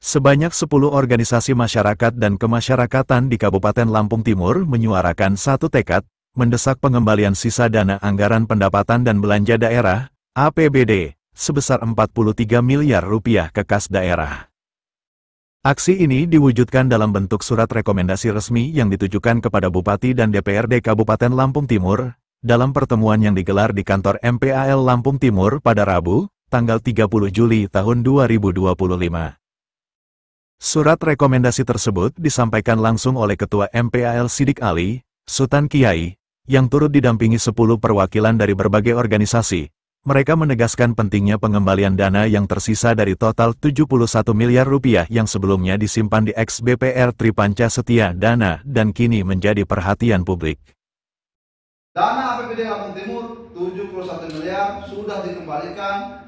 Sebanyak 10 organisasi masyarakat dan kemasyarakatan di Kabupaten Lampung Timur menyuarakan satu tekad, mendesak pengembalian sisa dana anggaran pendapatan dan belanja daerah, APBD, sebesar 43 miliar rupiah ke kas daerah. Aksi ini diwujudkan dalam bentuk surat rekomendasi resmi yang ditujukan kepada Bupati dan DPRD Kabupaten Lampung Timur, dalam pertemuan yang digelar di kantor MPAL Lampung Timur pada Rabu, tanggal 30 Juli tahun 2025. Surat rekomendasi tersebut disampaikan langsung oleh Ketua MPAL Sidik Ali, Sultan Kiai, yang turut didampingi 10 perwakilan dari berbagai organisasi. Mereka menegaskan pentingnya pengembalian dana yang tersisa dari total 71 miliar rupiah yang sebelumnya disimpan di ex-BPR Tripanca Setia Dana dan kini menjadi perhatian publik. Dana APBD Lampung Timur 71 miliar sudah dikembalikan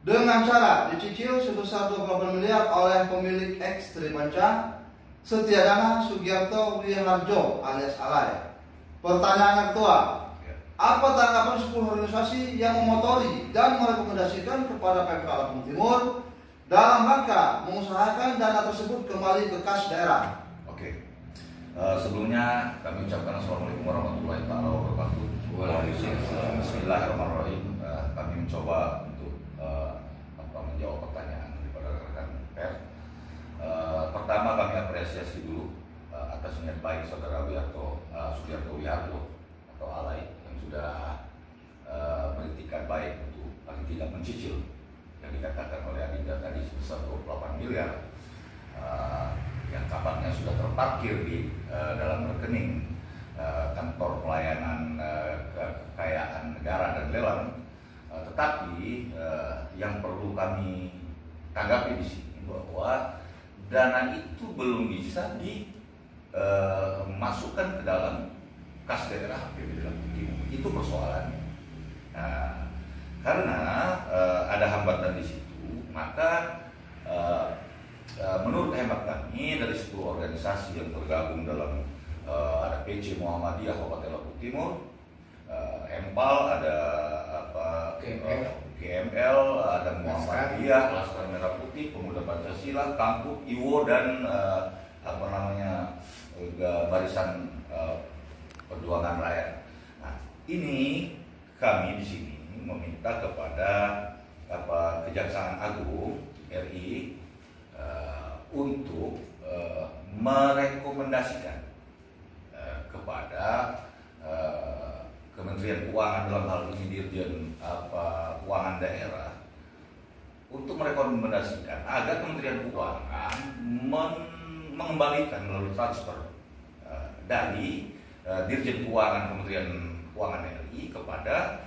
dengan cara dicicil sebesar 28 miliar oleh pemilik ex Tripanca Setia Dana Sugiarto Wiharjo alias Alay. Pertanyaan Ketua, apa tanggapan 10 organisasi yang memotori dan merekomendasikan kepada PMK Lampung Timur dalam rangka mengusahakan dana tersebut kembali ke kas daerah? Oke. Sebelumnya kami ucapkan Assalamualaikum warahmatullahi wabarakatuh. Bismillahirrahmanirrahim. Kami mencoba untuk menjawab pertanyaan daripada rekan pers. Pertama kami apresiasi dulu atas niat baik Saudara Sugiarto Wiharjo atau Alay yang sudah beritikat baik untuk paling tidak mencicil yang dikatakan oleh Adinda tadi sebesar 28 miliar yang kabarnya sudah terparkir di dalam rekening kantor pelayanan kekayaan negara dan lelang. Tetapi yang perlu kami tanggapi di sini bahwa dana itu belum bisa dimasukkan ke dalam kas daerah APBD Lampung Timur. Itu persoalannya. Karena ada hambatan di situ, maka menurut hemat kami dari 10 organisasi yang tergabung dalam ada PC Muhammadiyah Kabupaten Lampung Timur, Empal, ada GML, ada Muhammadiyah, Laskar Merah Putih, Pemuda Pancasila, Kampuk, Iwo dan Barisan Perjuangan Rakyat. Nah, ini kami di sini meminta kepada Kejaksaan Agung RI untuk merekomendasikan kepada Kementerian Keuangan dalam hal ini Dirjen Keuangan Daerah untuk merekomendasikan agar Kementerian Keuangan mengembalikan melalui transfer dari Dirjen Keuangan Kementerian Keuangan RI kepada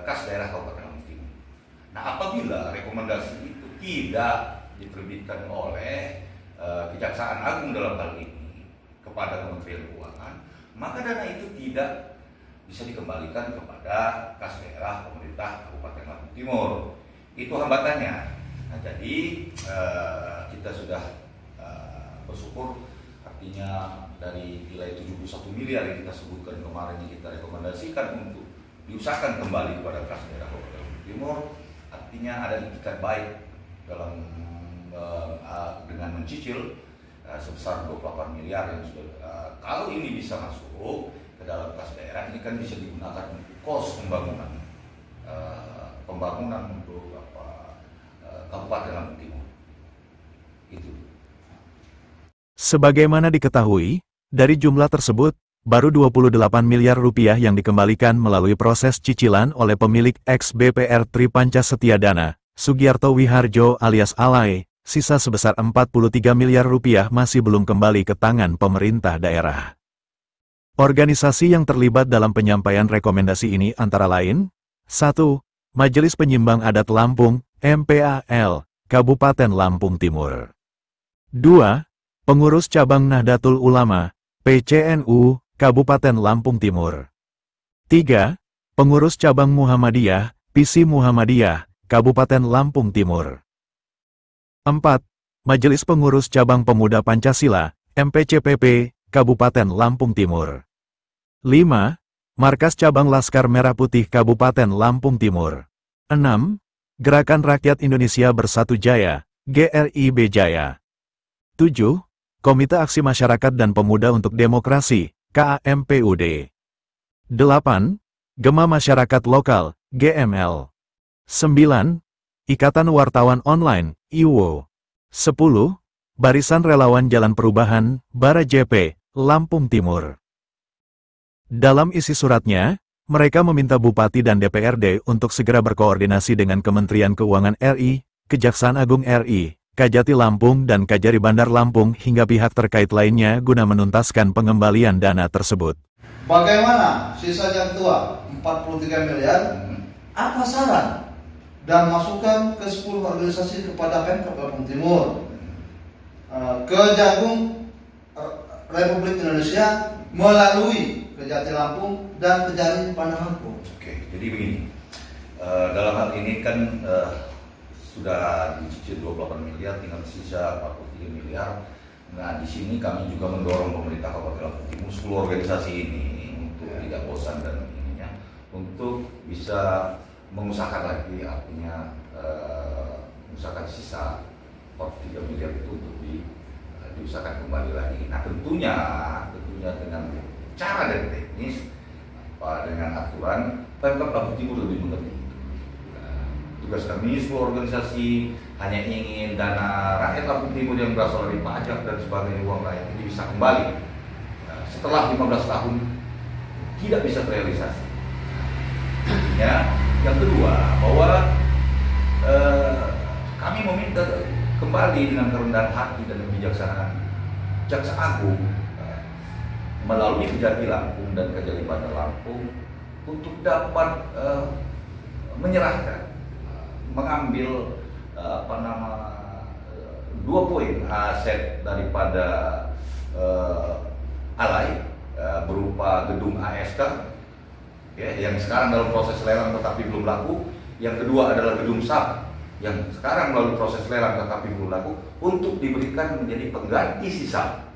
kas daerah Kabupaten Lampung Timur. Nah, apabila rekomendasi itu tidak diterbitkan oleh Kejaksaan Agung dalam hal ini kepada Kementerian Keuangan, maka dana itu tidak bisa dikembalikan kepada kas daerah pemerintah Kabupaten Lampung Timur. Itu hambatannya. Nah, jadi kita sudah bersyukur, artinya dari nilai 71 miliar yang kita sebutkan kemarin yang kita rekomendasikan untuk diusahakan kembali kepada kas daerah Kabupaten Lampung Timur, artinya ada itikat baik dalam dengan mencicil sebesar 28 miliar yang sudah kalau ini bisa masuk ke dalam kas daerah, ini kan bisa digunakan untuk kos pembangunan untuk Kabupaten Lampung Timur. Itu. Sebagaimana diketahui, dari jumlah tersebut, baru 28 miliar rupiah yang dikembalikan melalui proses cicilan oleh pemilik ex-BPR Tripanca Setia Dana, Sugiarto Wiharjo alias Alay. Sisa sebesar 43 miliar rupiah masih belum kembali ke tangan pemerintah daerah. Organisasi yang terlibat dalam penyampaian rekomendasi ini antara lain, 1. Majelis Penyimbang Adat Lampung, MPAL, Kabupaten Lampung Timur. 2. Pengurus Cabang Nahdlatul Ulama, PCNU, Kabupaten Lampung Timur. 3. Pengurus Cabang Muhammadiyah, PC Muhammadiyah, Kabupaten Lampung Timur. 4. Majelis Pengurus Cabang Pemuda Pancasila, MPCPP, Kabupaten Lampung Timur. 5. Markas Cabang Laskar Merah Putih Kabupaten Lampung Timur. 6. Gerakan Rakyat Indonesia Bersatu Jaya, GRIB Jaya, 7. Komite Aksi Masyarakat dan Pemuda untuk Demokrasi, KAMPUD. 8. Gema Masyarakat Lokal, GML. 9. Ikatan Wartawan Online, IWO. 10. Barisan Relawan Jalan Perubahan, Bara JP, Lampung Timur. Dalam isi suratnya, mereka meminta Bupati dan DPRD untuk segera berkoordinasi dengan Kementerian Keuangan RI, Kejaksaan Agung RI, Kajati Lampung dan Kajari Bandar Lampung hingga pihak terkait lainnya guna menuntaskan pengembalian dana tersebut. Bagaimana sisanya ketua 43 miliar? Apa saran dan masukan ke 10 organisasi kepada Pemkab Lampung Timur, Kejagung Republik Indonesia melalui Kejati Lampung dan Kejari Bandar Lampung? Oke, jadi begini. Dalam hal ini kan sudah dicicil 28 miliar, tinggal sisa 43 miliar. Nah, di sini kami juga mendorong pemerintah Kabupaten Lampung Timur, 10 organisasi ini untuk tidak bosan dan ininya, untuk bisa mengusahakan lagi, artinya mengusahakan sisa 43 miliar itu untuk diusahakan kembali lagi. Nah, tentunya dengan cara dan teknis, dengan aturan, Pemkab Lampung Timur lebih mengerti. Tugas kami 10 organisasi hanya ingin dana rakyat Lampung Timur yang berasal dari pajak dan sebagainya, uang rakyat ini bisa kembali. Setelah 15 tahun tidak bisa terrealisasi. Ya, yang kedua, bahwa kami meminta kembali dengan kerendahan hati dan kebijaksanaan Jaksa Agung melalui Kejati Lampung dan Kejari Bandar Lampung untuk dapat menyerahkan, mengambil 2 poin aset daripada Alay berupa gedung ASK ya, yang sekarang dalam proses lelang tetapi belum laku. Yang kedua adalah gedung SAP yang sekarang melalui proses lelang tetapi belum laku, untuk diberikan menjadi pengganti sisa.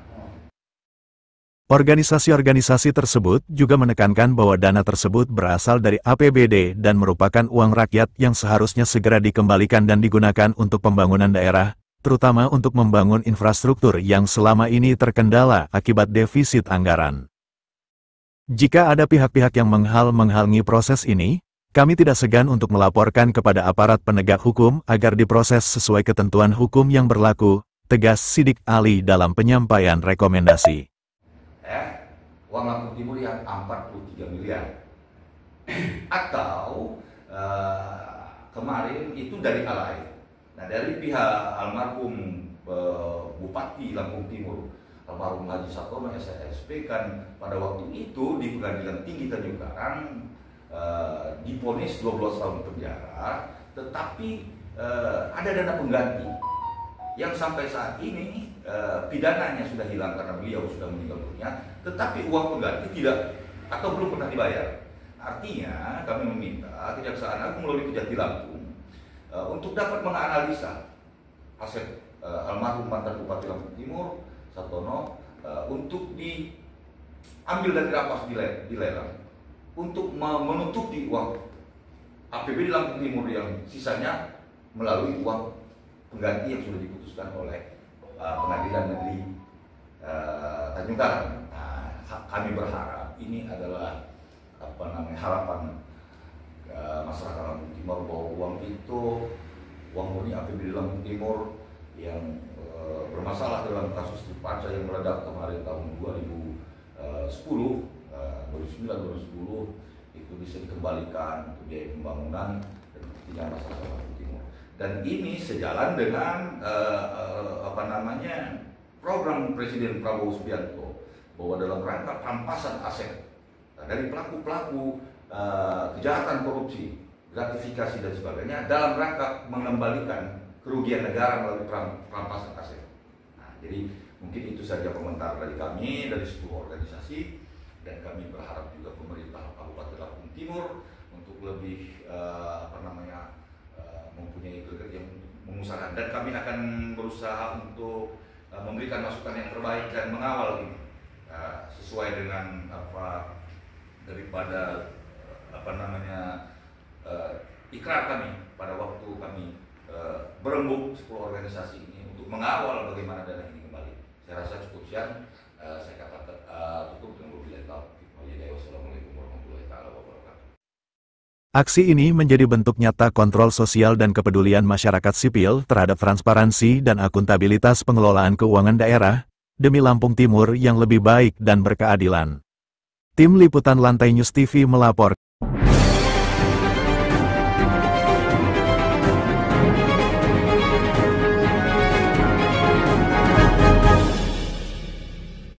Organisasi-organisasi tersebut juga menekankan bahwa dana tersebut berasal dari APBD dan merupakan uang rakyat yang seharusnya segera dikembalikan dan digunakan untuk pembangunan daerah, terutama untuk membangun infrastruktur yang selama ini terkendala akibat defisit anggaran. Jika ada pihak-pihak yang menghalangi proses ini, kami tidak segan untuk melaporkan kepada aparat penegak hukum agar diproses sesuai ketentuan hukum yang berlaku, tegas Sidik Ali dalam penyampaian rekomendasi. Uang Lampung Timur yang 43 miliar atau kemarin itu dari Alay. Nah, dari pihak almarhum Bupati Lampung Timur, almarhum Haji Satono SSP, kan pada waktu itu di Pengadilan Tinggi Tanjung Karang divonis 12 tahun penjara, tetapi ada dana pengganti yang sampai saat ini pidananya sudah hilang karena beliau sudah meninggal dunia, tetapi uang pengganti tidak atau belum pernah dibayar. Artinya kami meminta Kejaksaan Agung melalui Kejati Lampung untuk dapat menganalisa aset almarhum mantan Bupati Lampung Timur Satono untuk diambil dari lapas dilelang untuk menutupi uang APBD Lampung Timur yang sisanya melalui uang pengganti yang sudah diputuskan oleh Pengadilan Negeri Tanjung Karang. Nah, kami berharap ini adalah harapan masyarakat Lampung Timur bahwa uang itu, uang murni APBD Lampung Timur yang bermasalah dalam kasus Tripanca yang meledak kemarin tahun 2010, 2009-2010 itu bisa dikembalikan untuk biaya pembangunan dan kepentingan masyarakat Lampung Timur. Dan ini sejalan dengan program Presiden Prabowo Subianto bahwa dalam rangka perampasan aset dari pelaku-pelaku kejahatan korupsi, gratifikasi dan sebagainya, dalam rangka mengembalikan kerugian negara melalui perampasan aset. Nah, jadi mungkin itu saja komentar dari kami, dari 10 organisasi, dan kami berharap juga pemerintah Kabupaten Lampung Timur untuk lebih mempunyai greget yang mengusahakan, dan kami akan berusaha untuk memberikan masukan yang terbaik dan mengawal ini sesuai dengan daripada ikrar kami pada waktu kami berembuk 10 organisasi ini untuk mengawal bagaimana dana ini kembali. Saya rasa cukup sekian. Saya katakan cukup dengan wabillahi taufiq wal hidayah. Wassalamualaikum warahmatullahi wabarakatuh. Aksi ini menjadi bentuk nyata kontrol sosial dan kepedulian masyarakat sipil terhadap transparansi dan akuntabilitas pengelolaan keuangan daerah, demi Lampung Timur yang lebih baik dan berkeadilan. Tim Liputan Lantai News TV melapor.